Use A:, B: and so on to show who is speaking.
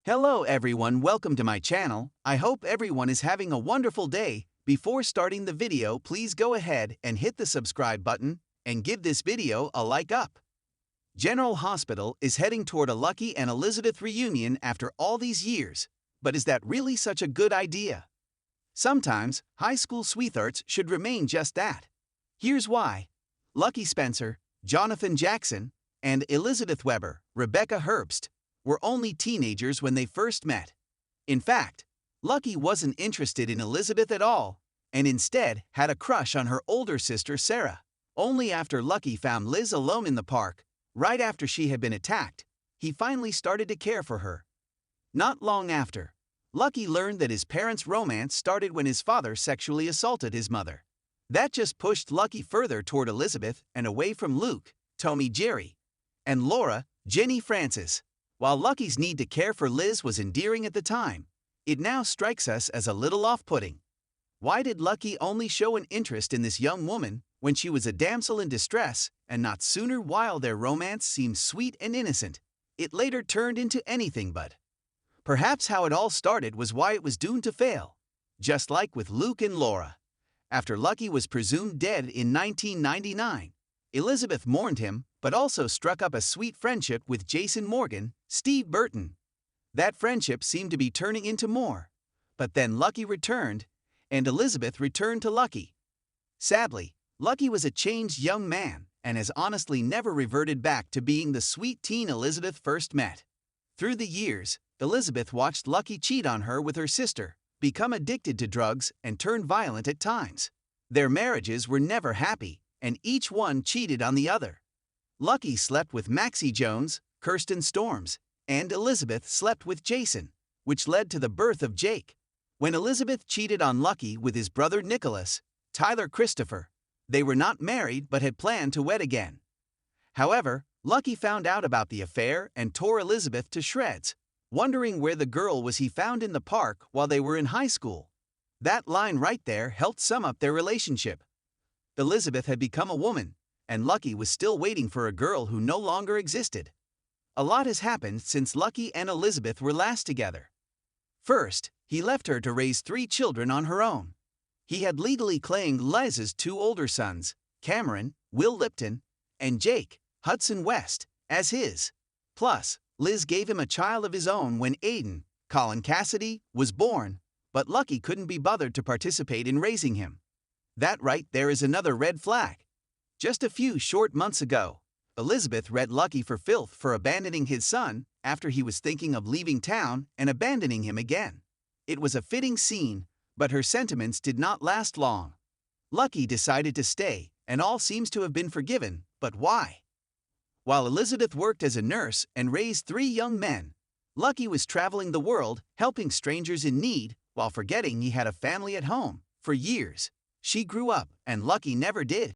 A: Hello everyone, welcome to my channel. I hope everyone is having a wonderful day. Before starting the video, please go ahead and hit the subscribe button and give this video a like up. General Hospital is heading toward a Lucky and Elizabeth reunion after all these years. But is that really such a good idea? Sometimes, high school sweethearts should remain just that. Here's why. Lucky Spencer, Jonathan Jackson, and Elizabeth Weber, Rebecca Herbst, were only teenagers when they first met. In fact, Lucky wasn't interested in Elizabeth at all, and instead had a crush on her older sister Sarah. Only after Lucky found Liz alone in the park, right after she had been attacked, he finally started to care for her. Not long after, Lucky learned that his parents' romance started when his father sexually assaulted his mother. That just pushed Lucky further toward Elizabeth and away from Luke, Tommy Jerry, and Laura, Jenny Francis. While Lucky's need to care for Liz was endearing at the time, it now strikes us as a little off-putting. Why did Lucky only show an interest in this young woman when she was a damsel in distress and not sooner? While their romance seemed sweet and innocent, it later turned into anything but. Perhaps how it all started was why it was doomed to fail. Just like with Luke and Laura. After Lucky was presumed dead in 1999, Elizabeth mourned him but also struck up a sweet friendship with Jason Morgan, Steve Burton. That friendship seemed to be turning into more. But then Lucky returned, and Elizabeth returned to Lucky. Sadly, Lucky was a changed young man and has honestly never reverted back to being the sweet teen Elizabeth first met. Through the years, Elizabeth watched Lucky cheat on her with her sister, become addicted to drugs, and turn violent at times. Their marriages were never happy, and each one cheated on the other. Lucky slept with Maxie Jones, Kirsten Storms, and Elizabeth slept with Jason, which led to the birth of Jake. When Elizabeth cheated on Lucky with his brother Nicholas, Tyler Christopher, they were not married but had planned to wed again. However, Lucky found out about the affair and tore Elizabeth to shreds, wondering where the girl was he found in the park while they were in high school. That line right there helped sum up their relationship. Elizabeth had become a woman, and Lucky was still waiting for a girl who no longer existed. A lot has happened since Lucky and Elizabeth were last together. First, he left her to raise 3 children on her own. He had legally claimed Liz's 2 older sons, Cameron, Will Lipton, and Jake, Hudson West, as his. Plus, Liz gave him a child of his own when Aiden, Colin Cassidy, was born, but Lucky couldn't be bothered to participate in raising him. That right there is another red flag. Just a few short months ago, Elizabeth read Lucky for filth for abandoning his son after he was thinking of leaving town and abandoning him again. It was a fitting scene, but her sentiments did not last long. Lucky decided to stay, and all seems to have been forgiven, but why? While Elizabeth worked as a nurse and raised 3 young men, Lucky was traveling the world helping strangers in need while forgetting he had a family at home. For years, she grew up, and Lucky never did.